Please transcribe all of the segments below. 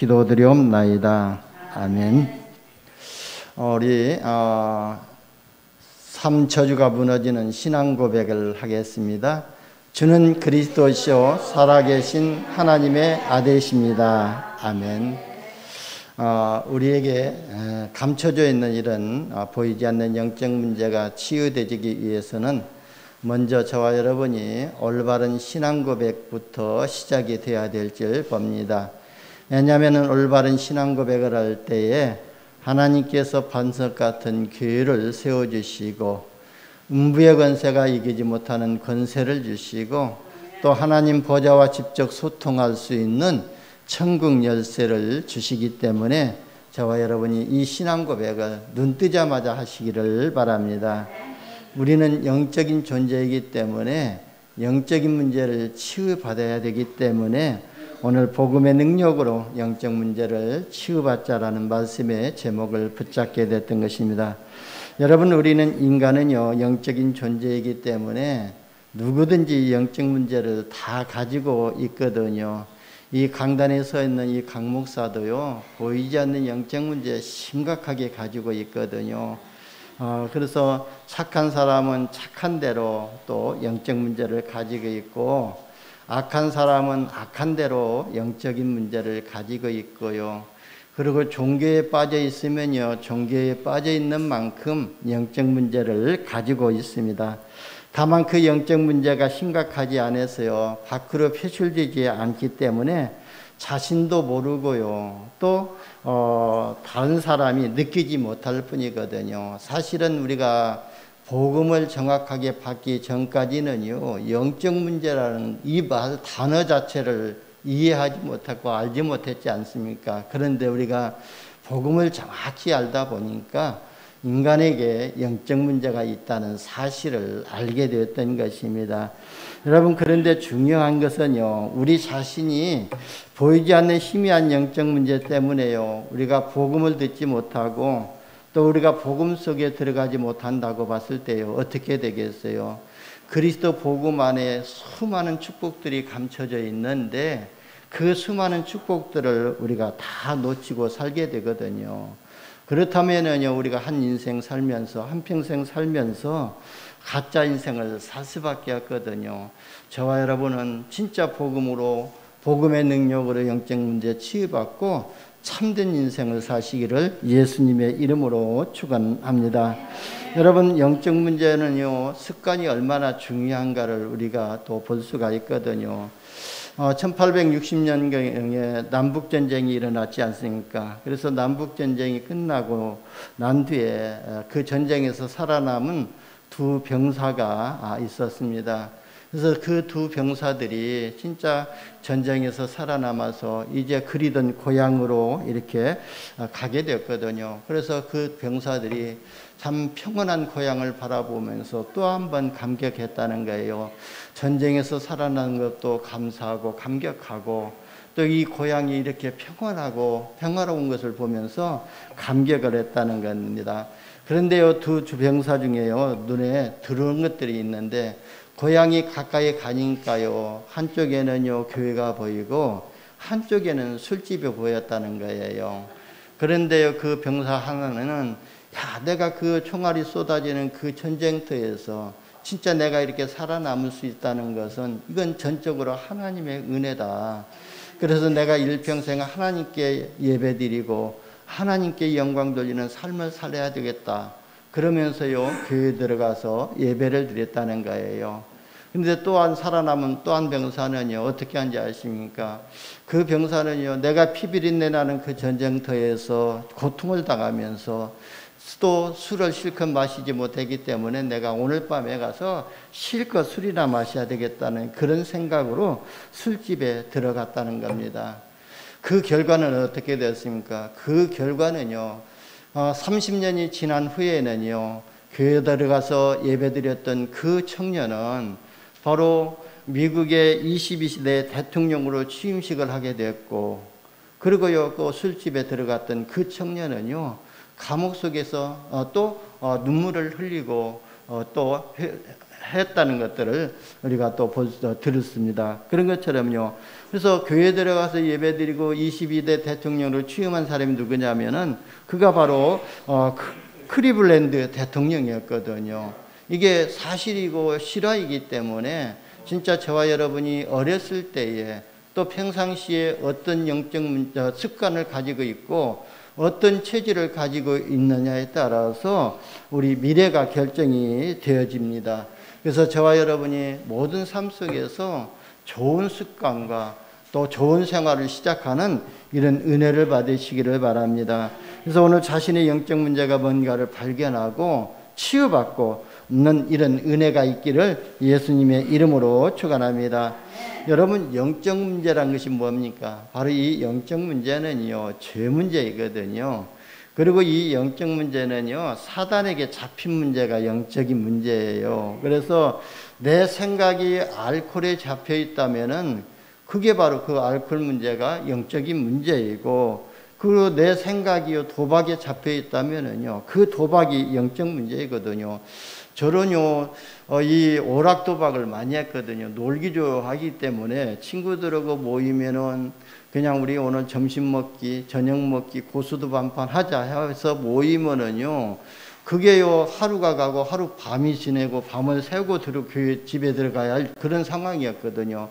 기도드리옵나이다. 아멘. 우리 3저주가 무너지는 신앙 고백을 하겠습니다. 주는 그리스도시요 살아계신 하나님의 아들이십니다. 아멘. 우리에게 감춰져 있는 이런 보이지 않는 영적 문제가 치유되기 위해서는 먼저 저와 여러분이 올바른 신앙 고백부터 시작이 되어야 될 줄 봅니다. 왜냐하면 올바른 신앙 고백을 할 때에 하나님께서 반석 같은 교회를 세워주시고 음부의 권세가 이기지 못하는 권세를 주시고 또 하나님 보좌와 직접 소통할 수 있는 천국 열쇠를 주시기 때문에 저와 여러분이 이 신앙 고백을 눈 뜨자마자 하시기를 바랍니다. 우리는 영적인 존재이기 때문에 영적인 문제를 치유받아야 되기 때문에 오늘 복음의 능력으로 영적 문제를 치유받자라는 말씀의 제목을 붙잡게 됐던 것입니다. 여러분, 우리는 인간은요 영적인 존재이기 때문에 누구든지 영적 문제를 다 가지고 있거든요. 이 강단에 서 있는 이 강 목사도요 보이지 않는 영적 문제 심각하게 가지고 있거든요. 그래서 착한 사람은 착한 대로 또 영적 문제를 가지고 있고 악한 사람은 악한 대로 영적인 문제를 가지고 있고요. 그리고 종교에 빠져 있으면요 종교에 빠져 있는 만큼 영적 문제를 가지고 있습니다. 다만 그 영적 문제가 심각하지 않아서요 밖으로 표출되지 않기 때문에 자신도 모르고요 또 다른 사람이 느끼지 못할 뿐이거든요. 사실은 우리가 복음을 정확하게 받기 전까지는요 영적 문제라는 이 단어 자체를 이해하지 못하고 알지 못했지 않습니까? 그런데 우리가 복음을 정확히 알다 보니까 인간에게 영적 문제가 있다는 사실을 알게 되었던 것입니다. 여러분, 그런데 중요한 것은요 우리 자신이 보이지 않는 희미한 영적 문제 때문에요 우리가 복음을 듣지 못하고 또 우리가 복음 속에 들어가지 못한다고 봤을 때요 어떻게 되겠어요? 그리스도 복음 안에 수많은 축복들이 감춰져 있는데 그 수많은 축복들을 우리가 다 놓치고 살게 되거든요. 그렇다면요 우리가 한 인생 살면서 한평생 살면서 가짜 인생을 살 수밖에 없거든요. 저와 여러분은 진짜 복음으로 복음의 능력으로 영적 문제 치유받고 참된 인생을 사시기를 예수님의 이름으로 축원합니다. 여러분, 영적 문제는요 습관이 얼마나 중요한가를 우리가 또 볼 수가 있거든요. 1860년경에 남북전쟁이 일어났지 않습니까? 그래서 남북전쟁이 끝나고 난 뒤에 그 전쟁에서 살아남은 두 병사가 있었습니다. 그래서 그 두 병사들이 진짜 전쟁에서 살아남아서 이제 그리던 고향으로 이렇게 가게 되었거든요. 그래서 그 병사들이 참 평온한 고향을 바라보면서 또 한 번 감격했다는 거예요. 전쟁에서 살아난 것도 감사하고 감격하고 또 이 고향이 이렇게 평온하고 평화로운 것을 보면서 감격을 했다는 겁니다. 그런데요 두 병사 중에요 눈에 들어온 것들이 있는데 고향이 가까이 가니까요 한쪽에는요 교회가 보이고 한쪽에는 술집이 보였다는 거예요. 그런데요 그 병사 하나는 내가 그 총알이 쏟아지는 그 전쟁터에서 진짜 내가 이렇게 살아남을 수 있다는 것은 이건 전적으로 하나님의 은혜다. 그래서 내가 일평생 하나님께 예배드리고 하나님께 영광 돌리는 삶을 살아야 되겠다. 그러면서요 교회에 들어가서 예배를 드렸다는 거예요. 그런데 또한 살아남은 또 한 병사는요 어떻게 한지 아십니까? 그 병사는요 내가 피비린내 나는 그 전쟁터에서 고통을 당하면서 또 술을 실컷 마시지 못했기 때문에 내가 오늘 밤에 가서 실컷 술이나 마셔야 되겠다는 그런 생각으로 술집에 들어갔다는 겁니다. 그 결과는 어떻게 됐습니까? 그 결과는요 30년이 지난 후에는요 교회에 들어가서 예배드렸던 그 청년은 바로 미국의 22대 대통령으로 취임식을 하게 됐고, 그리고요 그 술집에 들어갔던 그 청년은요 감옥 속에서 또 눈물을 흘리고 또 했다는 것들을 우리가 또 들었습니다. 그런 것처럼요. 그래서 교회 들어가서 예배드리고 22대 대통령으로 취임한 사람이 누구냐면은 그가 바로 클리블랜드 대통령이었거든요. 이게 사실이고 실화이기 때문에 진짜 저와 여러분이 어렸을 때에 또 평상시에 어떤 영적 습관을 가지고 있고 어떤 체질을 가지고 있느냐에 따라서 우리 미래가 결정이 되어집니다. 그래서 저와 여러분이 모든 삶 속에서 좋은 습관과 또 좋은 생활을 시작하는 이런 은혜를 받으시기를 바랍니다. 그래서 오늘 자신의 영적 문제가 뭔가를 발견하고 치유받고 있는 이런 은혜가 있기를 예수님의 이름으로 축원합니다. 여러분, 영적 문제란 것이 뭡니까? 바로 이 영적 문제는요, 죄 문제이거든요. 그리고 이 영적 문제는요, 사단에게 잡힌 문제가 영적인 문제예요. 그래서 내 생각이 알코올에 잡혀 있다면은 그게 바로 그 알코올 문제가 영적인 문제이고, 그리고 내 생각이요 도박에 잡혀 있다면은요, 그 도박이 영적 문제이거든요. 저는요, 이 오락도박을 많이 했거든요. 놀기 좋아하기 때문에 친구들하고 모이면은 그냥 우리 오늘 점심 먹기, 저녁 먹기, 고수도 반판 하자 해서 모이면은요, 그게요, 하루가 가고 하루 밤이 지내고 밤을 새고 교회 집에 들어가야 할 그런 상황이었거든요.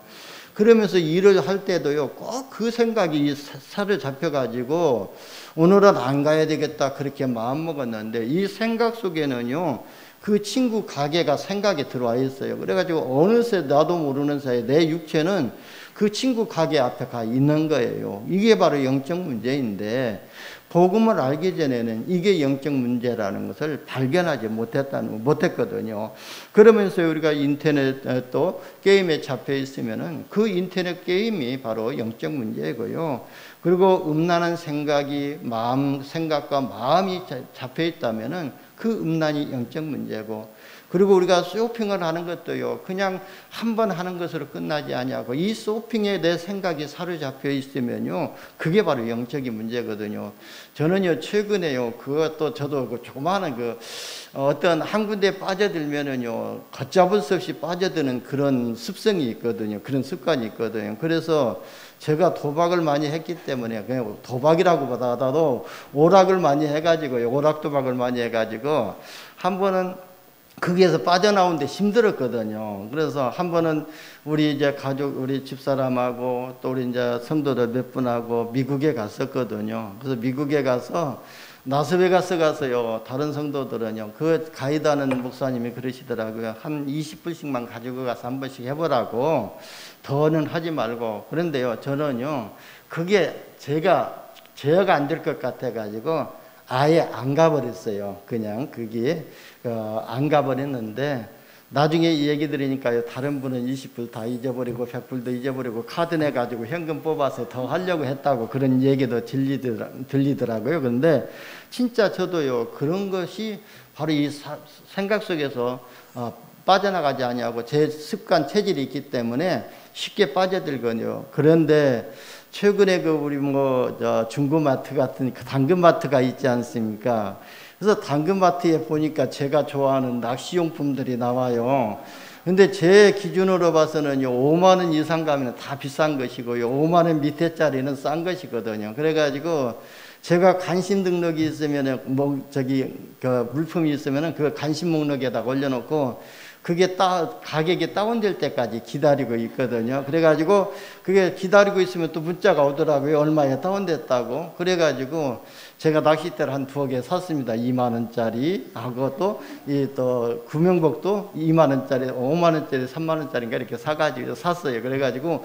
그러면서 일을 할 때도요, 꼭 그 생각이 살을 잡혀가지고 오늘은 안 가야 되겠다 그렇게 마음먹었는데 이 생각 속에는요, 그 친구 가게가 생각에 들어와 있어요. 그래가지고 어느새 나도 모르는 사이에 내 육체는 그 친구 가게 앞에 가 있는 거예요. 이게 바로 영적 문제인데 복음을 알기 전에는 이게 영적 문제라는 것을 발견하지 못했거든요. 그러면서 우리가 인터넷 또 게임에 잡혀 있으면은 그 인터넷 게임이 바로 영적 문제고요. 그리고 음란한 생각과 마음이 잡혀 있다면은 그 음란이 영적 문제고, 그리고 우리가 쇼핑을 하는 것도요, 그냥 한 번 하는 것으로 끝나지 아니하고 이 쇼핑에 내 생각이 사로잡혀 있으면요, 그게 바로 영적인 문제거든요. 저는요, 최근에요, 그것도 저도 그 조그마한 어떤 한 군데 빠져들면은요, 걷잡을 수 없이 빠져드는 그런 습성이 있거든요. 그런 습관이 있거든요. 그래서 제가 도박을 많이 했기 때문에 그냥 도박이라고 보다도 오락을 많이 해가지고요, 오락도박을 많이 해가지고 한 번은 거기에서 빠져나오는데 힘들었거든요. 그래서 한 번은 우리 이제 가족, 우리 집사람하고 또 우리 이제 성도들 몇 분하고 미국에 갔었거든요. 그래서 미국에 가서 라스베가스 가서요, 다른 성도들은요, 그 가이드하는 목사님이 그러시더라고요. 한 20불씩만 가지고 가서 한 번씩 해보라고. 더는 하지 말고. 그런데요, 저는요, 그게 제가 안 될 것 같아가지고 아예 안 가버렸어요. 그냥 거기에 안 가버렸는데 나중에 이 얘기 들으니까요, 다른 분은 20불 다 잊어버리고 100불도 잊어버리고 카드 내가지고 현금 뽑아서 더 하려고 했다고 그런 얘기도 들리더라고요. 그런데 진짜 저도요, 그런 것이 바로 이 생각 속에서 빠져나가지 아니하고 제 습관 체질이 있기 때문에 쉽게 빠져들거든요. 그런데 최근에 우리 중고마트 같은 당근마트가 있지 않습니까? 그래서 당근마트에 보니까 제가 좋아하는 낚시용품들이 나와요. 근데 제 기준으로 봐서는요, 5만 원 이상 가면 다 비싼 것이고요, 5만 원 밑에짜리는 싼 것이거든요. 그래가지고 제가 관심 등록이 있으면은 물품이 있으면은 그 관심 목록에다 올려놓고 그게 가격이 다운될 때까지 기다리고 있거든요. 그래가지고 그게 기다리고 있으면 또 문자가 오더라고요. 얼마에 다운됐다고. 그래가지고 제가 낚싯대를 한 2개 샀습니다. 2만 원짜리 하고 또 구명복도 2만 원짜리, 5만 원짜리, 3만 원짜리인가 이렇게 사가지고 샀어요. 그래가지고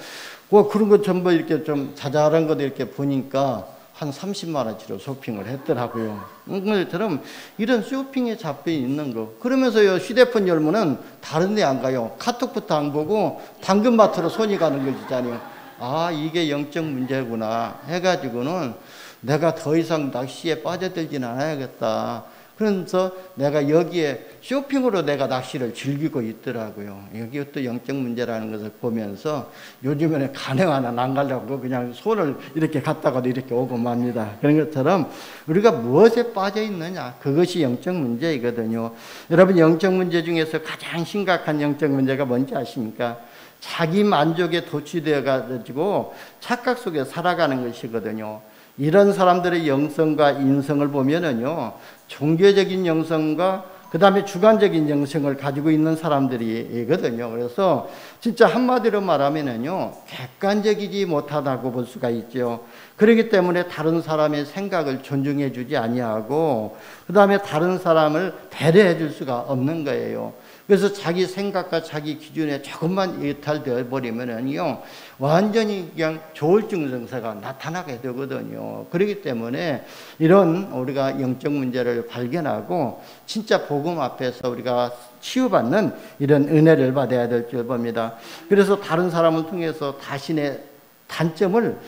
그런 거 전부 이렇게 좀 자잘한 것도 이렇게 보니까 한 30만 원치로 쇼핑을 했더라고요. 그처럼 이런 쇼핑에 잡혀 있는 거. 그러면서요, 휴대폰 열면은 다른 데 안 가요. 카톡부터 안 보고 당근마트로 손이 가는 거잖아요. 아, 이게 영적 문제구나 해가지고는 내가 더 이상 낚시에 빠져들지는 않아야겠다. 그래서 내가 여기에 쇼핑으로 내가 낚시를 즐기고 있더라고요. 여기 또 영적 문제라는 것을 보면서 요즘에는 간행 하나 안 가려고 그냥 손을 이렇게 갖다가도 이렇게 오고 맙니다. 그런 것처럼 우리가 무엇에 빠져 있느냐, 그것이 영적 문제이거든요. 여러분, 영적 문제 중에서 가장 심각한 영적 문제가 뭔지 아십니까? 자기 만족에 도취되어 가지고 착각 속에 살아가는 것이거든요. 이런 사람들의 영성과 인성을 보면은요, 종교적인 영성과 그 다음에 주관적인 영성을 가지고 있는 사람들이거든요. 그래서 진짜 한마디로 말하면은요, 객관적이지 못하다고 볼 수가 있죠. 그렇기 때문에 다른 사람의 생각을 존중해 주지 아니하고, 그 다음에 다른 사람을 배려해 줄 수가 없는 거예요. 그래서 자기 생각과 자기 기준에 조금만 이탈되어 버리면은요, 완전히 그냥 조울증 증세가 나타나게 되거든요. 그렇기 때문에 이런 우리가 영적 문제를 발견하고 진짜 복음 앞에서 우리가 치유받는 이런 은혜를 받아야 될 줄 봅니다. 그래서 다른 사람을 통해서 자신의 단점을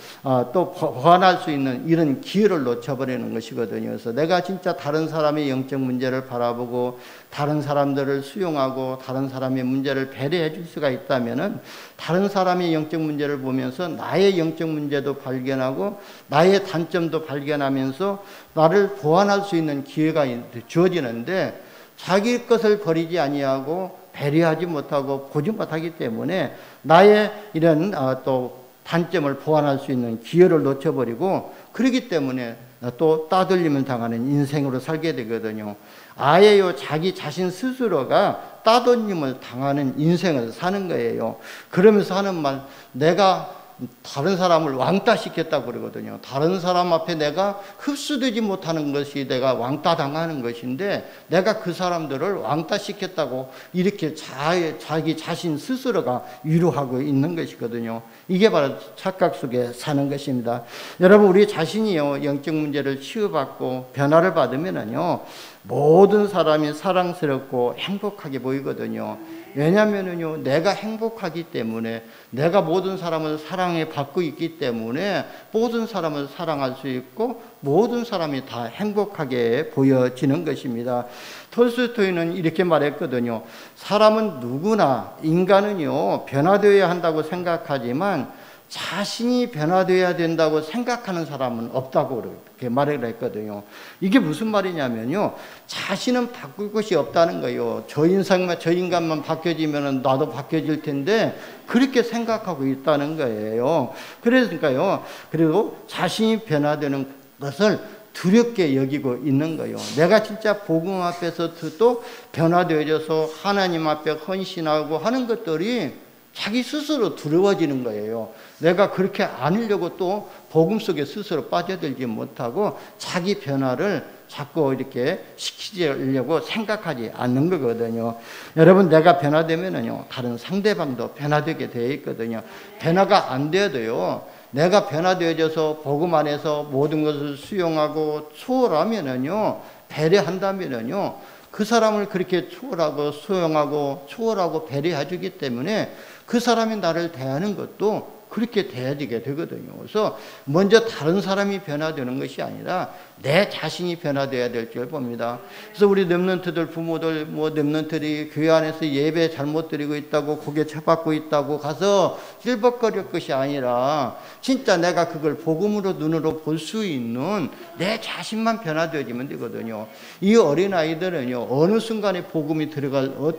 또 보완할 수 있는 이런 기회를 놓쳐버리는 것이거든요. 그래서 내가 진짜 다른 사람의 영적 문제를 바라보고 다른 사람들을 수용하고 다른 사람의 문제를 배려해 줄 수가 있다면은 다른 사람의 영적 문제를 보면서 나의 영적 문제도 발견하고 나의 단점도 발견하면서 나를 보완할 수 있는 기회가 주어지는데, 자기 것을 버리지 아니하고 배려하지 못하고 보지 못하기 때문에 나의 이런 또 단점을 보완할 수 있는 기회를 놓쳐버리고, 그렇기 때문에 또 따돌림을 당하는 인생으로 살게 되거든요. 아예요, 자기 자신 스스로가 따돌림을 당하는 인생을 사는 거예요. 그러면서 하는 말, 내가 다른 사람을 왕따시켰다고 그러거든요. 다른 사람 앞에 내가 흡수되지 못하는 것이 내가 왕따 당하는 것인데, 내가 그 사람들을 왕따시켰다고 이렇게 자기 자신 스스로가 위로하고 있는 것이거든요. 이게 바로 착각 속에 사는 것입니다. 여러분, 우리 자신이요, 영적 문제를 치유받고 변화를 받으면은요, 모든 사람이 사랑스럽고 행복하게 보이거든요. 왜냐하면요, 내가 행복하기 때문에, 내가 모든 사람을 사랑해 받고 있기 때문에 모든 사람을 사랑할 수 있고 모든 사람이 다 행복하게 보여지는 것입니다. 톨스토이는 이렇게 말했거든요. 사람은 누구나, 인간은요, 변화되어야 한다고 생각하지만 자신이 변화되어야 된다고 생각하는 사람은 없다고 그렇게 말을 했거든요. 이게 무슨 말이냐면요, 자신은 바꿀 것이 없다는 거예요. 저 인간만 바뀌어지면 나도 바뀌어질 텐데 그렇게 생각하고 있다는 거예요. 그러니까요, 그리고 자신이 변화되는 것을 두렵게 여기고 있는 거예요. 내가 진짜 복음 앞에서 또 변화되어져서 하나님 앞에 헌신하고 하는 것들이 자기 스스로 두려워지는 거예요. 내가 그렇게 아니려고 또 복음 속에 스스로 빠져들지 못하고 자기 변화를 자꾸 이렇게 시키려고 생각하지 않는 거거든요. 여러분, 내가 변화되면은요, 다른 상대방도 변화되게 되어 있거든요. 변화가 안 되어도요, 내가 변화되어져서 복음 안에서 모든 것을 수용하고 초월하면은요, 배려한다면은요, 그 사람을 그렇게 초월하고 수용하고 초월하고 배려해 주기 때문에 그 사람이 나를 대하는 것도 그렇게 대해지게 되거든요. 그래서 먼저 다른 사람이 변화되는 것이 아니라 내 자신이 변화되어야 될 줄 봅니다. 그래서 우리 렘넌트들, 부모들, 렘넌트들이 교회 안에서 예배 잘못 드리고 있다고, 고개 쳐박고 있다고 가서 찔벅거릴 것이 아니라 진짜 내가 그걸 복음으로 눈으로 볼 수 있는 내 자신만 변화되어지면 되거든요. 이 어린아이들은요, 어느 순간에 복음이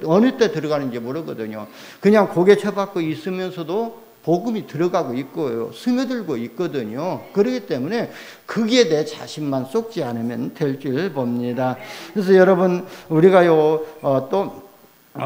어느 때 들어가는지 모르거든요. 그냥 고개 쳐박고 있으면서도 복음이 들어가고 있고요, 스며들고 있거든요. 그렇기 때문에 그게 내 자신만 쏟지 않으면 될 줄 봅니다. 그래서 여러분, 우리가요,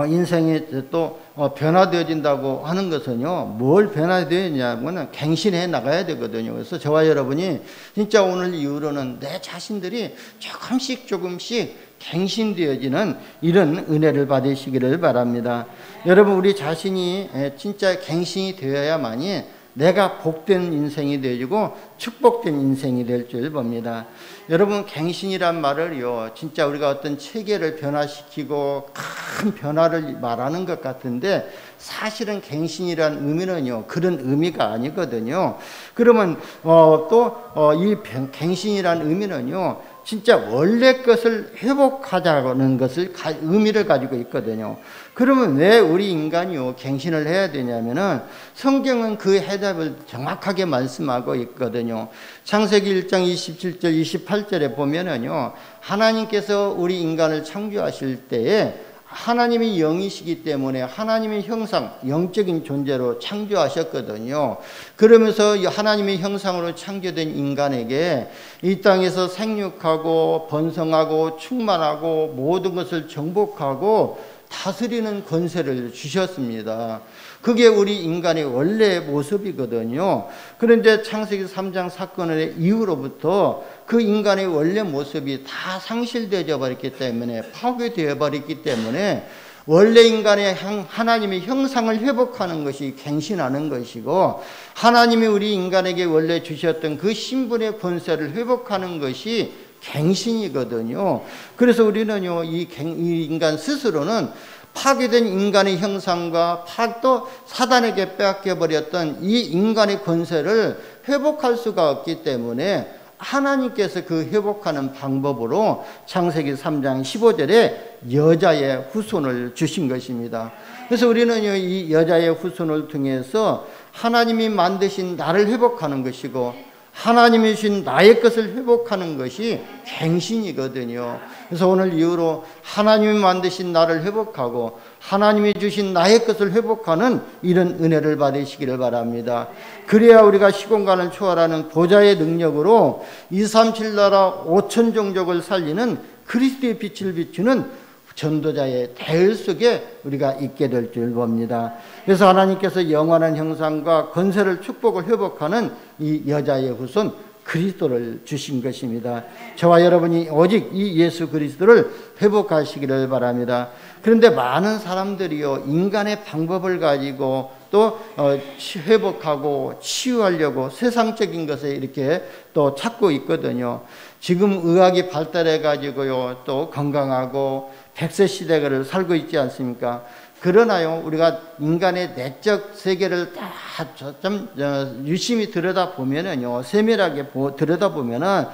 인생이 또 변화되어진다고 하는 것은요, 뭘 변화되었냐면은 갱신해 나가야 되거든요. 그래서 저와 여러분이 진짜 오늘 이후로는 내 자신들이 조금씩 갱신되어지는 이런 은혜를 받으시기를 바랍니다. 여러분, 우리 자신이 진짜 갱신이 되어야만이 내가 복된 인생이 되어지고 축복된 인생이 될 줄 봅니다. 여러분, 갱신이란 말을요, 진짜 우리가 어떤 체계를 변화시키고 큰 변화를 말하는 것 같은데, 사실은 갱신이란 의미는요, 그런 의미가 아니거든요. 그러면 이 갱신이란 의미는요, 진짜 원래 것을 회복하자는 것을 의미를 가지고 있거든요. 그러면 왜 우리 인간이요 갱신을 해야 되냐면은 성경은 그 해답을 정확하게 말씀하고 있거든요. 창세기 1장 27절 28절에 보면은요, 하나님께서 우리 인간을 창조하실 때에 하나님이 영이시기 때문에 하나님의 형상, 영적인 존재로 창조하셨거든요. 그러면서 하나님의 형상으로 창조된 인간에게 이 땅에서 생육하고 번성하고 충만하고 모든 것을 정복하고 다스리는 권세를 주셨습니다. 그게 우리 인간의 원래의 모습이거든요. 그런데 창세기 3장 사건의 이후로부터 그 인간의 원래 모습이 다 상실되어 버렸기 때문에, 파괴되어 버렸기 때문에 원래 인간의 하나님의 형상을 회복하는 것이 갱신하는 것이고, 하나님이 우리 인간에게 원래 주셨던 그 신분의 권세를 회복하는 것이 갱신이거든요. 그래서 우리는요, 이 인간 스스로는 파괴된 인간의 형상과 또 사단에게 빼앗겨버렸던 이 인간의 권세를 회복할 수가 없기 때문에 하나님께서 그 회복하는 방법으로 창세기 3장 15절에 여자의 후손을 주신 것입니다. 그래서 우리는 이 여자의 후손을 통해서 하나님이 만드신 나를 회복하는 것이고, 하나님이 주신 나의 것을 회복하는 것이 갱신이거든요. 그래서 오늘 이후로 하나님이 만드신 나를 회복하고 하나님이 주신 나의 것을 회복하는 이런 은혜를 받으시기를 바랍니다. 그래야 우리가 시공간을 초월하는 보좌의 능력으로 237 나라 5천 종족을 살리는 그리스도의 빛을 비추는 전도자의 대열 속에 우리가 있게 될 줄 봅니다. 그래서 하나님께서 영원한 형상과 권세를 축복을 회복하는 이 여자의 후손 그리스도를 주신 것입니다. 저와 여러분이 오직 이 예수 그리스도를 회복하시기를 바랍니다. 그런데 많은 사람들이요, 인간의 방법을 가지고 또 회복하고 치유하려고 세상적인 것을 이렇게 또 찾고 있거든요. 지금 의학이 발달해 가지고요, 또 건강하고 100세 시대를 살고 있지 않습니까? 그러나요, 우리가 인간의 내적 세계를 다 좀 유심히 들여다보면은요, 세밀하게 들여다보면은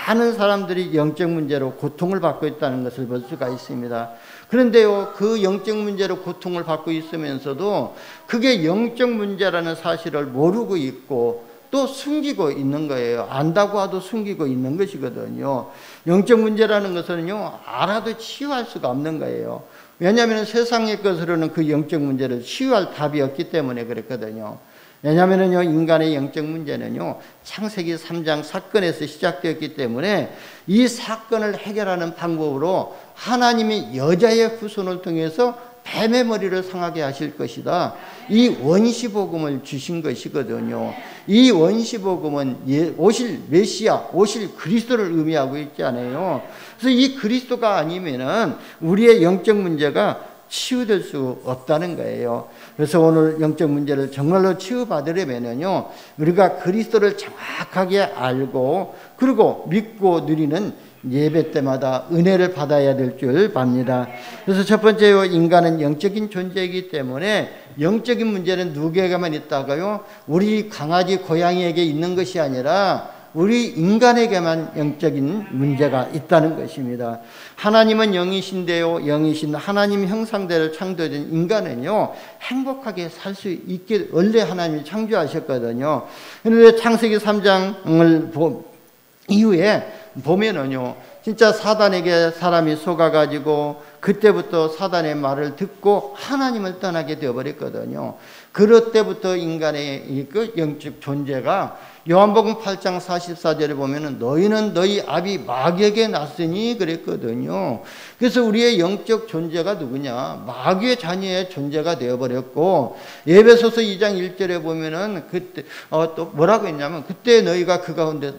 많은 사람들이 영적 문제로 고통을 받고 있다는 것을 볼 수가 있습니다. 그런데요, 그 영적 문제로 고통을 받고 있으면서도 그게 영적 문제라는 사실을 모르고 있고 또 숨기고 있는 거예요. 안다고 하도 숨기고 있는 것이거든요. 영적 문제라는 것은요, 알아도 치유할 수가 없는 거예요. 왜냐하면 세상의 것으로는 그 영적 문제를 치유할 답이 없기 때문에 그랬거든요. 왜냐하면요, 인간의 영적 문제는요, 창세기 3장 사건에서 시작되었기 때문에 이 사건을 해결하는 방법으로 하나님이 여자의 후손을 통해서 뱀의 머리를 상하게 하실 것이다, 이 원시복음을 주신 것이거든요. 이 원시복음은 오실 메시아, 오실 그리스도를 의미하고 있지 않아요. 그래서 이 그리스도가 아니면은 우리의 영적 문제가 치유될 수 없다는 거예요. 그래서 오늘 영적 문제를 정말로 치유받으려면요, 우리가 그리스도를 정확하게 알고 그리고 믿고 누리는 예배 때마다 은혜를 받아야 될 줄 봅니다. 그래서 첫 번째로 인간은 영적인 존재이기 때문에 영적인 문제는 누구에게만 있다가요, 우리 강아지 고양이에게 있는 것이 아니라 우리 인간에게만 영적인 문제가 있다는 것입니다. 하나님은 영이신데요, 영이신 하나님 형상대로 창조된 인간은요, 행복하게 살 수 있게 원래 하나님이 창조하셨거든요. 그런데 창세기 3장을 이후에 보면은요, 진짜 사단에게 사람이 속아가지고 그때부터 사단의 말을 듣고 하나님을 떠나게 되어버렸거든요. 그럴 때부터 인간의 그 영적 존재가 요한복음 8장 44절에 보면은 너희는 너희 아비 마귀에게 났으니 그랬거든요. 그래서 우리의 영적 존재가 누구냐? 마귀의 자녀의 존재가 되어버렸고, 에베소서 2장 1절에 보면은 그때 또 뭐라고 했냐면 그때 너희가 그 가운데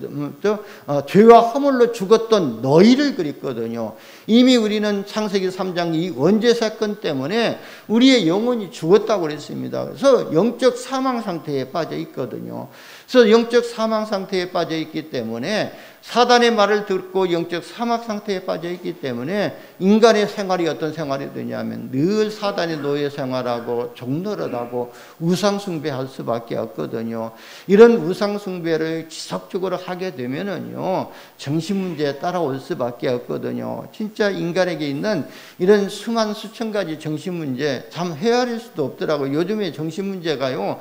죄와 허물로 죽었던 너희를 그랬거든요. 이미 우리는 창세기 3장 이 원죄 사건 때문에 우리의 영혼이 죽었다고 그랬습니다. 그래서 영적 사망 상태에 빠져 있거든요. 그래서 영적 영적 사망 상태에 빠져 있기 때문에, 사단의 말을 듣고 영적 사망 상태에 빠져 있기 때문에 인간의 생활이 어떤 생활이 되냐면 늘 사단의 노예 생활하고 종노릇하고 우상 숭배할 수밖에 없거든요. 이런 우상 숭배를 지속적으로 하게 되면은요, 정신 문제에 따라올 수밖에 없거든요. 진짜 인간에게 있는 이런 수만 수천 가지 정신 문제 참 헤아릴 수도 없더라고요. 요즘에 정신 문제가요,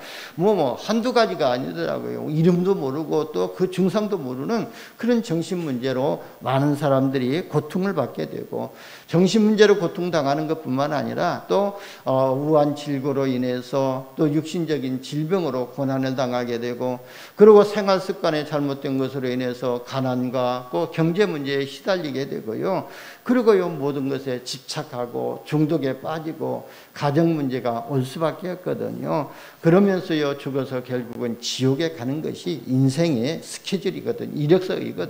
한두 가지가 아니더라고요. 이름도 모르고 또 그 증상도 모르는 그런 정신 문제로 많은 사람들이 고통을 받게 되고, 정신 문제로 고통당하는 것뿐만 아니라 또 우한 질고로 인해서 또 육신적인 질병으로 고난을 당하게 되고, 그리고 생활 습관의 잘못된 것으로 인해서 가난과 또 경제 문제에 시달리게 되고요. 그리고요, 모든 것에 집착하고 중독에 빠지고 가정 문제가 올 수밖에 없거든요. 그러면서요, 죽어서 결국은 지옥에 가는 것이 인생의 스케줄이거든요. 이력서이거든요.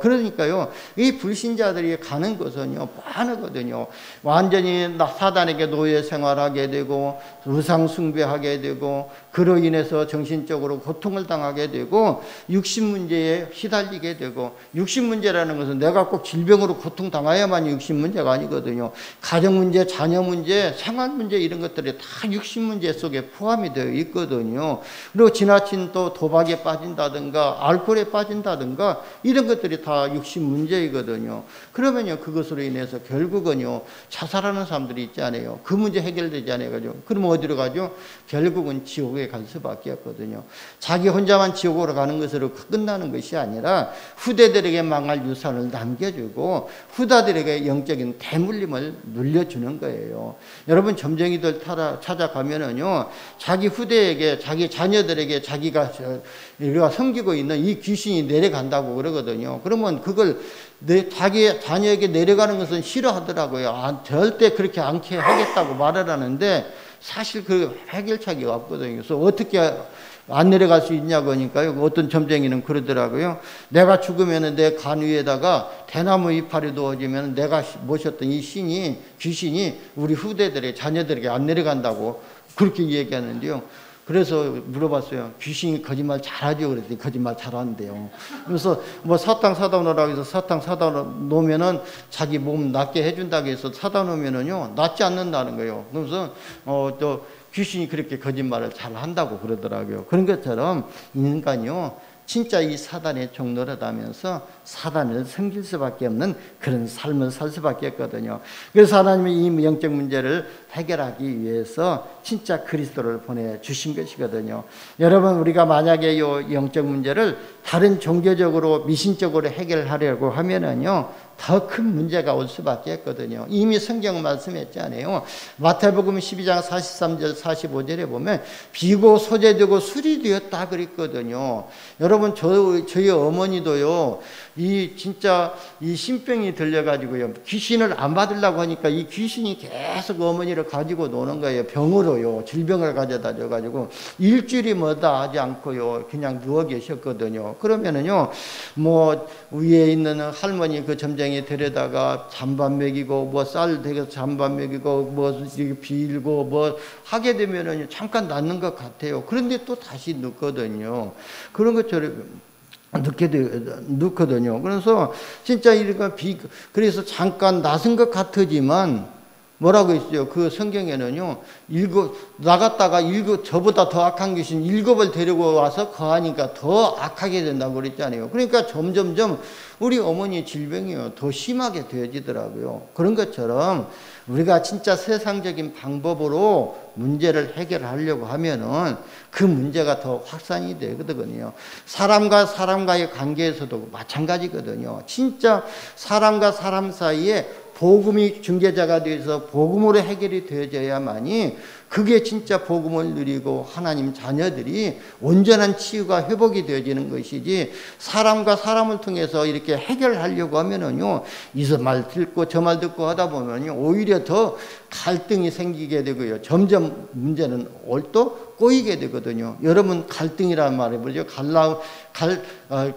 그러니까요, 이 불신자들이 가는 것은요, 뻔하거든요. 완전히 사단에게 노예 생활하게 되고 우상 숭배하게 되고, 그로 인해서 정신적으로 고통을 당하게 되고 육신 문제에 휘달리게 되고, 육신 문제라는 것은 내가 꼭 질병으로 고통당해야만 육신 문제가 아니거든요. 가정 문제, 자녀 문제, 생활 문제, 이런 것들이 다 육신 문제 속에 포함이 되어 있거든요. 그리고 지나친 또 도박에 빠진다든가 알코올에 빠진다든가 이런 것들이 다 육신 문제이거든요. 그러면요, 그것으로 인해서 결국은요, 자살하는 사람들이 있지 않아요. 그 문제 해결되지 않아요. 그러면 어디로 가죠? 결국은 지옥에 갈 수밖에 없거든요. 자기 혼자만 지옥으로 가는 것으로 끝나는 것이 아니라 후대들에게 망할 유산을 남겨주고 후대들에게 영적인 대물림을 눌려주는 거예요. 여러분, 점쟁이들 찾아가면은요, 자기 후대에게, 자기 자녀들에게 자기가 섬기고 있는 이 귀신이 내려간다고 그러거든요. 그러면 그걸 자기 자녀에게 내려가는 것은 싫어하더라고요. 절대 그렇게 않게 하겠다고 말을 하는데 사실 그 해결책이 없거든요. 그래서 어떻게 안 내려갈 수 있냐고 하니까요, 어떤 점쟁이는 그러더라고요. 내가 죽으면 내 간 위에다가 대나무 이파리 놓아지면 내가 모셨던 이 귀신이 우리 후대들의 자녀들에게 안 내려간다고 그렇게 얘기하는데요. 그래서 물어봤어요. 귀신이 거짓말 잘하죠? 그랬더니 거짓말 잘하는데요. 그래서 사탕 사다 놓으라고 해서 사탕 사다 놓으면은 자기 몸 낫게 해준다고 해서 사다 놓으면은요, 낫지 않는다는 거예요. 그래서 또 귀신이 그렇게 거짓말을 잘 한다고 그러더라고요. 그런 것처럼 인간이요, 진짜 이 사단의 종노릇하면서 사단을 섬길 수밖에 없는 그런 삶을 살 수밖에 없거든요. 그래서 하나님이 이 영적 문제를 해결하기 위해서 진짜 그리스도를 보내주신 것이거든요. 여러분, 우리가 만약에 이 영적 문제를 다른 종교적으로 미신적으로 해결하려고 하면은요, 더 큰 문제가 올 수밖에 없거든요. 이미 성경 말씀했잖아요. 마태복음 12장 43절 45절에 보면 비고 소재되고 술이 되었다 그랬거든요. 여러분, 저희 어머니도요, 진짜 이 신병이 들려가지고요, 귀신을 안 받으려고 하니까 이 귀신이 계속 어머니를 가지고 노는 거예요. 병으로요, 질병을 가져다 줘가지고 일주일이 뭐다 하지 않고요, 그냥 누워 계셨거든요. 그러면은요, 위에 있는 할머니 그 점쟁이 데려다가 잔반 먹이고 쌀 되게 잔반 먹이고 빌고 하게 되면은 잠깐 낫는 것 같아요. 그런데 또 다시 눕거든요. 그런 것처럼 눕거든요. 그래서 진짜 그래서 잠깐 낫은 것 같으지만 뭐라고 있어요? 그 성경에는요, 나갔다가 저보다 더 악한 귀신 7을 데리고 와서 거하니까 더 악하게 된다고 그랬잖아요. 그러니까 점점점 우리 어머니 질병이요, 더 심하게 되어지더라고요. 그런 것처럼 우리가 진짜 세상적인 방법으로 문제를 해결하려고 하면은 그 문제가 더 확산이 되거든요. 사람과 사람과의 관계에서도 마찬가지거든요. 진짜 사람과 사람 사이에 복음이 중개자가 되어서 복음으로 해결이 되어져야만이 그게 진짜 복음을 누리고 하나님 자녀들이 온전한 치유가 회복이 되어지는 것이지, 사람과 사람을 통해서 이렇게 해결하려고 하면은요, 이 말 듣고 저 말 듣고 하다 보면요, 오히려 더 갈등이 생기게 되고요, 점점 문제는 또 꼬이게 되거든요. 여러분, 갈등이라는 말이 뭐죠?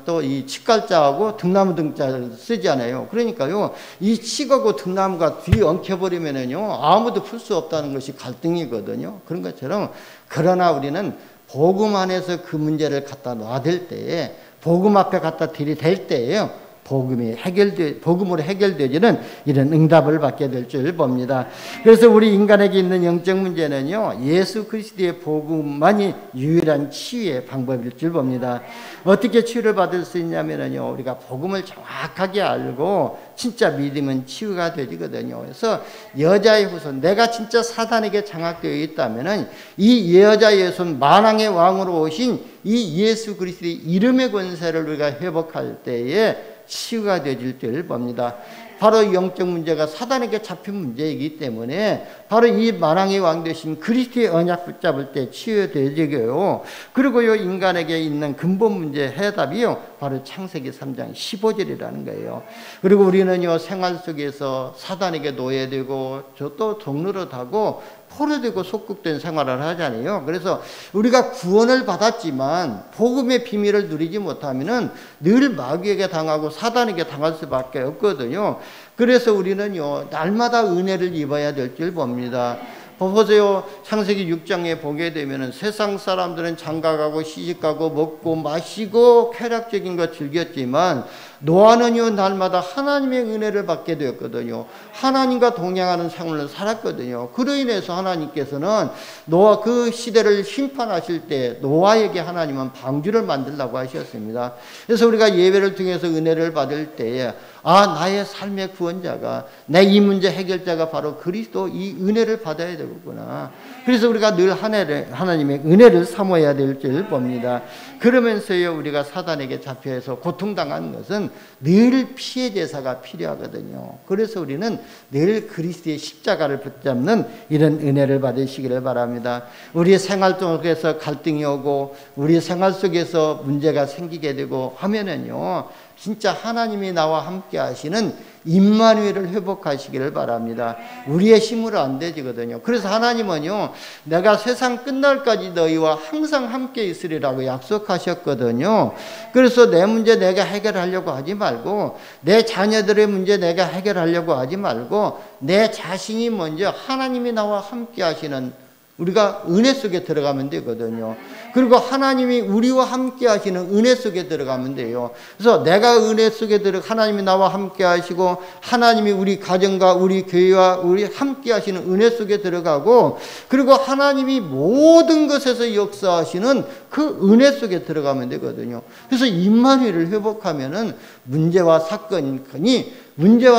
또 이 칡갈자하고 등나무 등자를 쓰잖아요. 그러니까요, 이 칡하고 등나무가 뒤 엉켜버리면은요, 아무도 풀 수 없다는 것이 갈등이거든요. 그런 것처럼, 그러나 우리는 복음 안에서 그 문제를 갖다 놔댈 때에, 복음 앞에 갖다 들이댈 때에요, 복음으로 해결되지는 이런 응답을 받게 될 줄 봅니다. 그래서 우리 인간에게 있는 영적 문제는요, 예수 그리스도의 복음만이 유일한 치유의 방법일 줄 봅니다. 어떻게 치유를 받을 수 있냐면요, 우리가 복음을 정확하게 알고 진짜 믿으면 치유가 되거든요. 그래서 여자의 후손, 내가 진짜 사단에게 장악되어 있다면은 이 여자의 후손, 만왕의 왕으로 오신 이 예수 그리스도의 이름의 권세를 우리가 회복할 때에 치유가 되질 줄 봅니다. 바로 영적 문제가 사단에게 잡힌 문제이기 때문에 바로 이 만왕의 왕 되신 그리스도의 언약 붙잡을 때 치유되지고요. 그리고요, 인간에게 있는 근본 문제 해답이요, 바로 창세기 3장 15절이라는 거예요. 그리고 우리는요, 생활 속에서 사단에게 노예되고 또 종노릇하고 포로되고 속국된 생활을 하잖아요. 그래서 우리가 구원을 받았지만 복음의 비밀을 누리지 못하면은 늘 마귀에게 당하고 사단에게 당할 수밖에 없거든요. 그래서 우리는요, 날마다 은혜를 입어야 될 줄 봅니다. 보세요. 창세기 6장에 보게 되면은 세상 사람들은 장가가고 시집가고 먹고 마시고 쾌락적인 거 즐겼지만 노아는요, 날마다 하나님의 은혜를 받게 되었거든요. 하나님과 동행하는 생활을 살았거든요. 그로 인해서 하나님께서는 노아 그 시대를 심판하실 때 노아에게 하나님은 방주를 만들라고 하셨습니다. 그래서 우리가 예배를 통해서 은혜를 받을 때에 나의 삶의 구원자가, 내 이 문제 해결자가 바로 그리스도, 이 은혜를 받아야 되겠구나. 그래서 우리가 늘 하나님의 은혜를 사모해야 될 줄 봅니다. 그러면서요, 우리가 사단에게 잡혀서 고통당한 것은 늘 피해 제사가 필요하거든요. 그래서 우리는 늘 그리스도의 십자가를 붙잡는 이런 은혜를 받으시기를 바랍니다. 우리의 생활 속에서 갈등이 오고 우리 생활 속에서 문제가 생기게 되고 하면은요, 진짜 하나님이 나와 함께 하시는 임마누엘을 회복하시기를 바랍니다. 우리의 힘으로 안 되지거든요. 그래서 하나님은요, 내가 세상 끝날까지 너희와 항상 함께 있으리라고 약속하셨거든요. 그래서 내 문제 내가 해결하려고 하지 말고, 내 자녀들의 문제 내가 해결하려고 하지 말고, 내 자신이 먼저 하나님이 나와 함께 하시는, 우리가 은혜 속에 들어가면 되거든요. 그리고 하나님이 우리와 함께 하시는 은혜 속에 들어가면 돼요. 그래서 내가 은혜 속에 하나님이 나와 함께 하시고 하나님이 우리 가정과 우리 교회와 우리 함께 하시는 은혜 속에 들어가고, 그리고 하나님이 모든 것에서 역사하시는 그 은혜 속에 들어가면 되거든요. 그래서 임마누엘을 회복하면은 문제와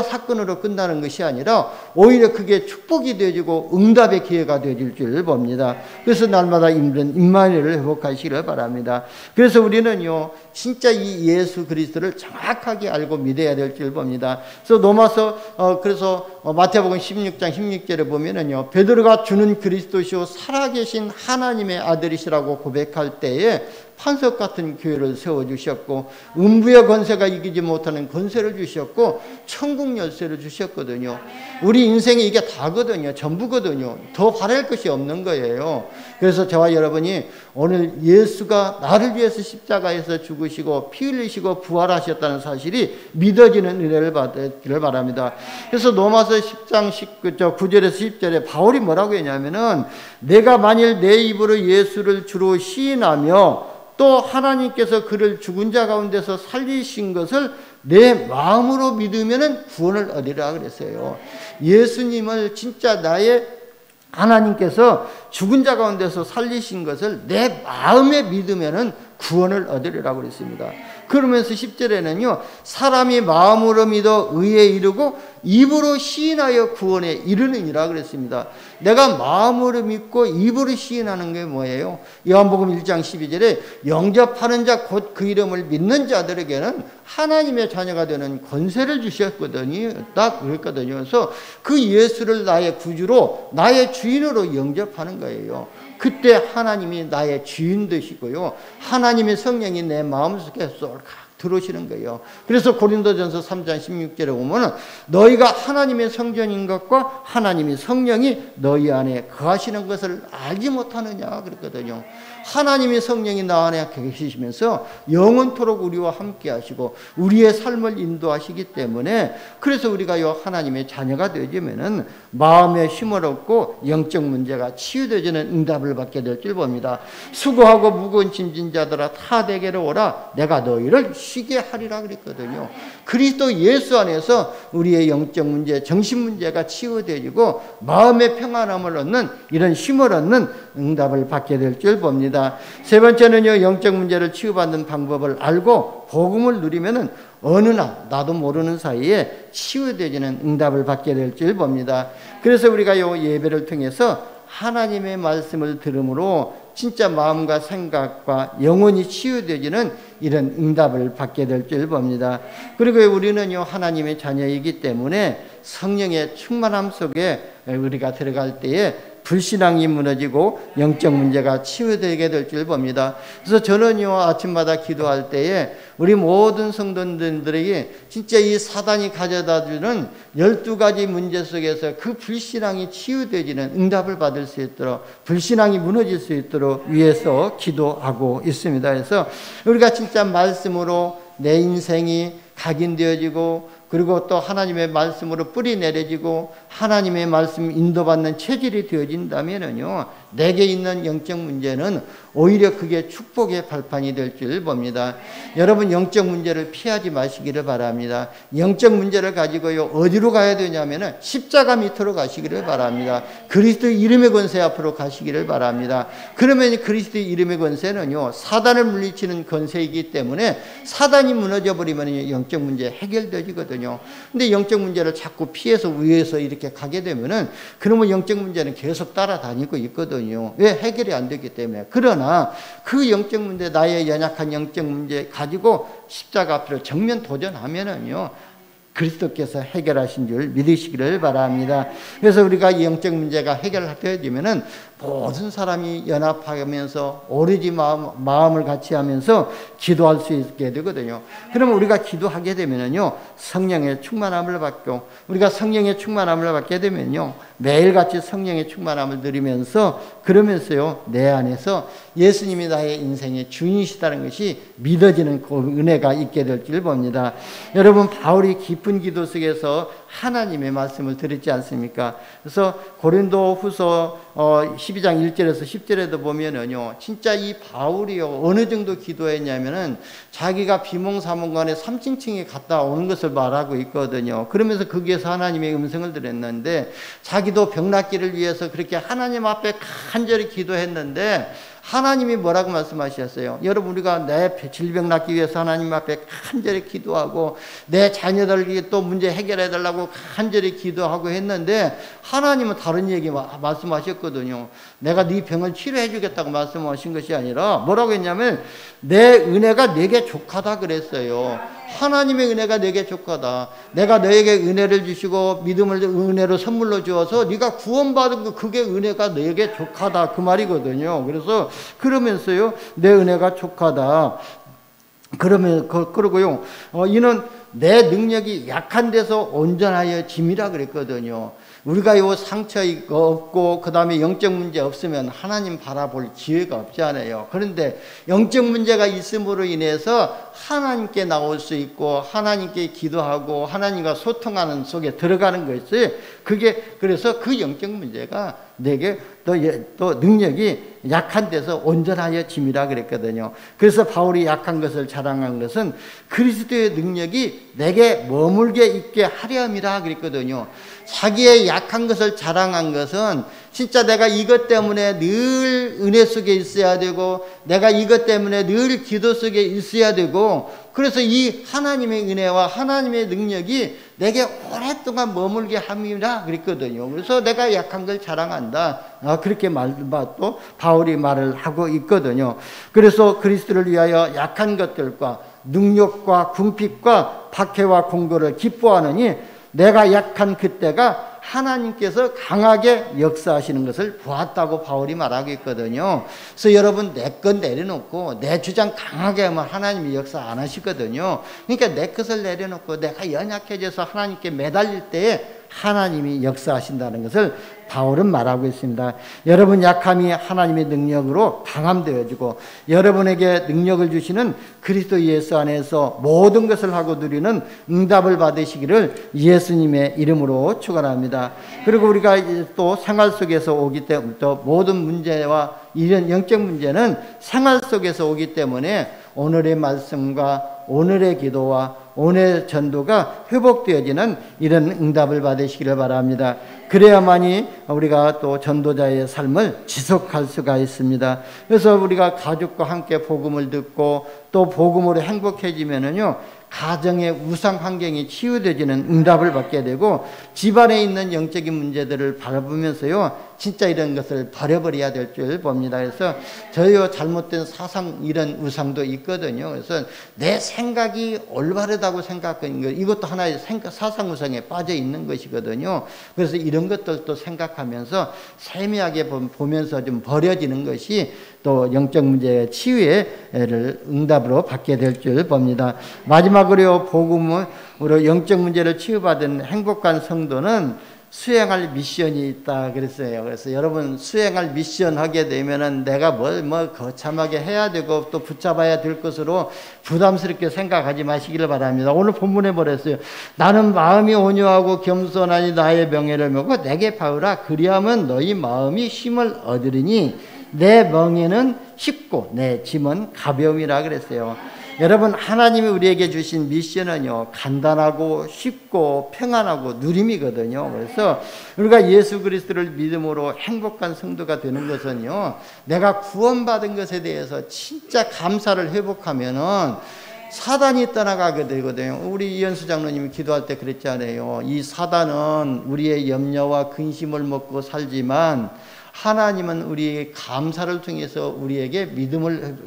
사건으로 끝나는 것이 아니라 오히려 그게 축복이 되어지고 응답의 기회가 되어질 줄 봅니다. 그래서 날마다 임마누엘을 회복하시기를 바랍니다. 그래서 우리는요, 진짜 이 예수 그리스도를 정확하게 알고 믿어야 될 줄 봅니다. 그래서 마태복음 16장 16절에 보면은요, 베드로가 주는 그리스도시요 살아계신 하나님의 아들이시라고 고백할 때에 판석 같은 교회를 세워주셨고, 음부의 권세가 이기지 못하는 권세를 주셨고, 천국 열쇠를 주셨거든요. 우리 인생에 이게 다거든요. 전부거든요. 더 바랄 것이 없는 거예요. 그래서 저와 여러분이 오늘 예수가 나를 위해서 십자가에서 죽으시고 피 흘리시고 부활하셨다는 사실이 믿어지는 은혜를 받기를 바랍니다. 그래서 로마서 10장 9절에서 10절에 바울이 뭐라고 했냐면은, 내가 만일 내 입으로 예수를 주로 시인하며 또 하나님께서 그를 죽은 자 가운데서 살리신 것을 내 마음으로 믿으면 구원을 얻으리라 그랬어요. 예수님을 진짜 하나님께서 죽은 자 가운데서 살리신 것을 내 마음에 믿으면 구원을 얻으리라고 그랬습니다. 그러면서 10절에는요, 사람이 마음으로 믿어 의에 이르고 입으로 시인하여 구원에 이르느니라 그랬습니다. 내가 마음으로 믿고 입으로 시인하는 게 뭐예요? 요한복음 1장 12절에 영접하는 자 곧 그 이름을 믿는 자들에게는 하나님의 자녀가 되는 권세를 주셨거든요. 딱 그랬거든요. 그래서 그 예수를 나의 구주로, 나의 주인으로 영접하는 거예요. 그때 하나님이 나의 주인 되시고요, 하나님의 성령이 내 마음속에 쏠칵 들어오시는 거예요. 그래서 고린도전서 3장 16절에 보면 너희가 하나님의 성전인 것과 하나님의 성령이 너희 안에 거하시는 것을 알지 못하느냐 그랬거든요. 하나님의 성령이 나 안에 계시면서 영원토록 우리와 함께 하시고 우리의 삶을 인도하시기 때문에 그래서 우리가 이 하나님의 자녀가 되어지면은 마음의 힘을 얻고 영적 문제가 치유되지는 응답을 받게 될 줄 봅니다. 수고하고 무거운 짐진 자들아 다 내게로 오라 내가 너희를 쉬게 하리라 그랬거든요. 그리스도 예수 안에서 우리의 영적 문제, 정신 문제가 치유되어지고 마음의 평안함을 얻는 이런 힘을 얻는 응답을 받게 될 줄 봅니다. 세 번째는요, 영적 문제를 치유받는 방법을 알고 복음을 누리면은 어느 날 나도 모르는 사이에 치유되지는 응답을 받게 될 줄 봅니다. 그래서 우리가 이 예배를 통해서 하나님의 말씀을 들음으로 진짜 마음과 생각과 영혼이 치유되지는 이런 응답을 받게 될 줄 봅니다. 그리고 우리는요 하나님의 자녀이기 때문에 성령의 충만함 속에 우리가 들어갈 때에 불신앙이 무너지고 영적 문제가 치유되게 될 줄 봅니다. 그래서 저는요 아침마다 기도할 때에 우리 모든 성도들에게 진짜 이 사단이 가져다주는 12가지 문제 속에서 그 불신앙이 치유되지는 응답을 받을 수 있도록 불신앙이 무너질 수 있도록 위해서 기도하고 있습니다. 그래서 우리가 진짜 말씀으로 내 인생이 각인되어지고 그리고 또 하나님의 말씀으로 뿌리 내려지고 하나님의 말씀 인도받는 체질이 되어진다면요 내게 있는 영적 문제는 오히려 그게 축복의 발판이 될 줄 봅니다. 여러분 영적 문제를 피하지 마시기를 바랍니다. 영적 문제를 가지고요 어디로 가야 되냐면은 십자가 밑으로 가시기를 바랍니다. 그리스도의 이름의 권세 앞으로 가시기를 바랍니다. 그러면 그리스도의 이름의 권세는요 사단을 물리치는 권세이기 때문에 사단이 무너져 버리면 영적 문제 해결되지거든요. 근데 영적 문제를 자꾸 피해서 위에서 이렇게 가게 되면은 그러면 영적 문제는 계속 따라다니고 있거든요. 왜? 해결이 안 되기 때문에. 그러나 그 영적 문제, 나의 연약한 영적 문제 가지고 십자가 앞으로 정면 도전하면은요 그리스도께서 해결하신 줄 믿으시기를 바랍니다. 그래서 우리가 이 영적 문제가 해결되어지면은 모든 사람이 연합하면서 오로지 마음을 같이 하면서 기도할 수 있게 되거든요. 그러면 우리가 기도하게 되면은요 성령의 충만함을 받고 우리가 성령의 충만함을 받게 되면요 매일같이 성령의 충만함을 누리면서 그러면서요 내 안에서 예수님이 나의 인생의 주인이시다는 것이 믿어지는 그 은혜가 있게 될 줄 봅니다. 여러분 바울이 깊은 기도 속에서 하나님의 말씀을 들었지 않습니까? 그래서 고린도후서 12장 1절에서 10절에도 보면은요 진짜 이 바울이요 어느 정도 기도했냐면은 자기가 비몽사몽간에 3층에 갔다 오는 것을 말하고 있거든요. 그러면서 거기에서 하나님의 음성을 들었는데 자기도 병낫기를 위해서 그렇게 하나님 앞에 간절히 기도했는데 하나님이 뭐라고 말씀하셨어요? 여러분 우리가 내 질병 낫기 위해서 하나님 앞에 간절히 기도하고 내 자녀들에게 또 문제 해결해 달라고 간절히 기도하고 했는데 하나님은 다른 얘기 말씀하셨거든요. 내가 네 병을 치료해 주겠다고 말씀하신 것이 아니라 뭐라고 했냐면 내 은혜가 내게 족하다 그랬어요. 하나님의 은혜가 내게 족하다. 내가 너에게 은혜를 주시고 믿음을 은혜로 선물로 주어서 네가 구원받은 거 그게 은혜가 내게 족하다 그 말이거든요. 그래서 그러면서요 내 은혜가 족하다. 그러고요 이는 내 능력이 약한 데서 온전하여 짐이라 그랬거든요. 우리가 요 상처 없고 그 다음에 영적 문제 없으면 하나님 바라볼 기회가 없잖아요. 그런데 영적 문제가 있음으로 인해서 하나님께 나올 수 있고 하나님께 기도하고 하나님과 소통하는 속에 들어가는 것이 그게 그래서 그 영적 문제가 내게 또 능력이 약한 데서 온전하여 짐이라 그랬거든요. 그래서 바울이 약한 것을 자랑한 것은 그리스도의 능력이 내게 머물게 있게 하려 함이라 그랬거든요. 자기의 약한 것을 자랑한 것은 진짜 내가 이것 때문에 늘 은혜 속에 있어야 되고 내가 이것 때문에 늘 기도 속에 있어야 되고 그래서 이 하나님의 은혜와 하나님의 능력이 내게 오랫동안 머물게 함이라 그랬거든요. 그래서 내가 약한 걸 자랑한다. 그렇게 또 바울이 말을 하고 있거든요. 그래서 그리스도를 위하여 약한 것들과 능력과 궁핍과 박해와 공고를 기뻐하느니 내가 약한 그때가 하나님께서 강하게 역사하시는 것을 보았다고 바울이 말하고 있거든요. 그래서 여러분 내 것 내려놓고 내 주장 강하게 하면 하나님이 역사 안 하시거든요. 그러니까 내 것을 내려놓고 내가 연약해져서 하나님께 매달릴 때에 하나님이 역사하신다는 것을 바울은 말하고 있습니다. 여러분 약함이 하나님의 능력으로 강함되어지고 여러분에게 능력을 주시는 그리스도 예수 안에서 모든 것을 하고 누리는 응답을 받으시기를 예수님의 이름으로 축원합니다. 그리고 우리가 또 생활 속에서 오기 때문에 또 모든 문제와 이런 영적 문제는 생활 속에서 오기 때문에 오늘의 말씀과 오늘의 기도와 오늘의 전도가 회복되어지는 이런 응답을 받으시기를 바랍니다. 그래야만이 우리가 또 전도자의 삶을 지속할 수가 있습니다. 그래서 우리가 가족과 함께 복음을 듣고 또 복음으로 행복해지면은요, 가정의 우상 환경이 치유되지는 응답을 받게 되고 집안에 있는 영적인 문제들을 바라보면서요, 진짜 이런 것을 버려버려야 될 줄 봅니다. 그래서 저희요 잘못된 사상 이런 우상도 있거든요. 그래서 내 생각이 올바르다고 생각하는 것, 이것도 하나의 사상 우상에 빠져 있는 것이거든요. 그래서 이런 것들도 생각하면서 세미하게 보면서 좀 버려지는 것이 또 영적 문제의 치유의 응답으로 받게 될 줄 봅니다. 마지막으로 복음으로 영적 문제를 치유받은 행복한 성도는 수행할 미션이 있다 그랬어요. 그래서 여러분 수행할 미션 하게 되면은 내가 뭘 거참하게 해야 되고 또 붙잡아야 될 것으로 부담스럽게 생각하지 마시기를 바랍니다. 오늘 본문에 뭐랬어요? 나는 마음이 온유하고 겸손하니 나의 명예를 먹고 내게 바우라. 그리하면 너희 마음이 쉼을 얻으리니 내 멍에는 쉽고 내 짐은 가벼움이라 그랬어요. 여러분 하나님이 우리에게 주신 미션은요 간단하고 쉽고 평안하고 누림이거든요. 그래서 우리가 예수 그리스도를 믿음으로 행복한 성도가 되는 것은요, 내가 구원받은 것에 대해서 진짜 감사를 회복하면은 사단이 떠나가게 되거든요. 우리 이현수 장로님이 기도할 때 그랬잖아요. 이 사단은 우리의 염려와 근심을 먹고 살지만 하나님은 우리의 감사를 통해서 우리에게 믿음을,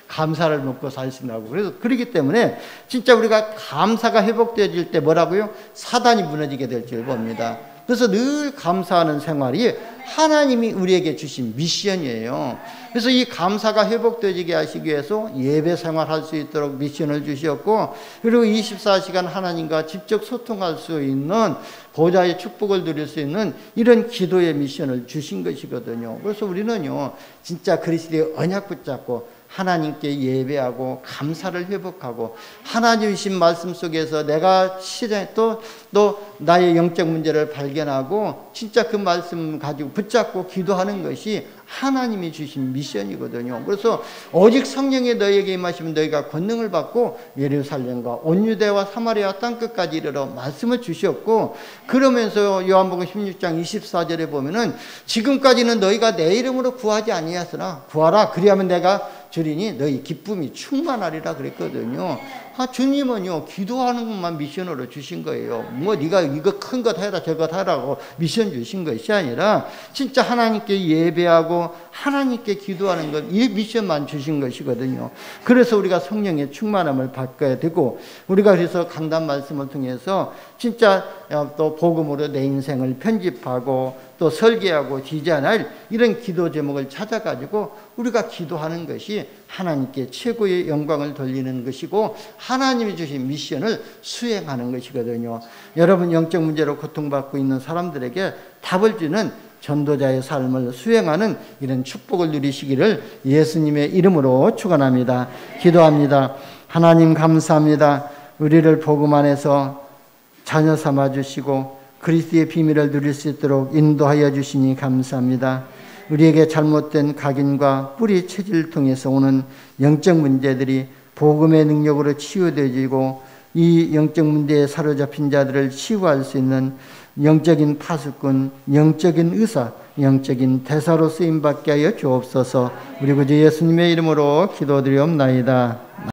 감사를 먹고 살신다고. 그래서 그렇기 때문에 진짜 우리가 감사가 회복되어질 때 뭐라고요? 사단이 무너지게 될 줄 봅니다. 그래서 늘 감사하는 생활이 하나님이 우리에게 주신 미션이에요. 그래서 이 감사가 회복되게 하시기 위해서 예배 생활할 수 있도록 미션을 주셨고, 그리고 24시간 하나님과 직접 소통할 수 있는 보좌의 축복을 누릴 수 있는 이런 기도의 미션을 주신 것이거든요. 그래서 우리는요 진짜 그리스도의 언약 붙잡고 하나님께 예배하고 감사를 회복하고 하나님 주신 말씀 속에서 내가 또 나의 영적 문제를 발견하고 진짜 그 말씀 가지고 붙잡고 기도하는 것이 하나님이 주신 미션이거든요. 그래서 오직 성령이 너희에게 임하시면 너희가 권능을 받고 예루살렘과 온 유대와 사마리아 땅끝까지 이르러 말씀을 주셨고, 그러면서 요한복음 16장 24절에 보면은 지금까지는 너희가 내 이름으로 구하지 아니하였으나 구하라 그리하면 내가 주리니 너희 기쁨이 충만하리라 그랬거든요. 주님은요 기도하는 것만 미션으로 주신 거예요. 뭐 네가 이거 큰 것 해라 저것 하라고 미션 주신 것이 아니라 진짜 하나님께 예배하고 하나님께 기도하는 것, 이 미션만 주신 것이거든요. 그래서 우리가 성령의 충만함을 받아야 되고, 우리가 그래서 강단 말씀을 통해서 진짜 또 복음으로 내 인생을 편집하고 또 설계하고 디자인할 이런 기도 제목을 찾아가지고 우리가 기도하는 것이 하나님께 최고의 영광을 돌리는 것이고 하나님이 주신 미션을 수행하는 것이거든요. 여러분 영적 문제로 고통받고 있는 사람들에게 답을 주는 전도자의 삶을 수행하는 이런 축복을 누리시기를 예수님의 이름으로 축원합니다. 기도합니다. 하나님 감사합니다. 우리를 복음 안에서 자녀 삼아 주시고 그리스도의 비밀을 누릴 수 있도록 인도하여 주시니 감사합니다. 우리에게 잘못된 각인과 뿌리 체질을 통해서 오는 영적 문제들이 복음의 능력으로 치유되어지고 이 영적 문제에 사로잡힌 자들을 치유할 수 있는 영적인 파수꾼, 영적인 의사, 영적인 대사로 쓰임받게 하여 주옵소서. 우리 구주 예수님의 이름으로 기도드리옵나이다.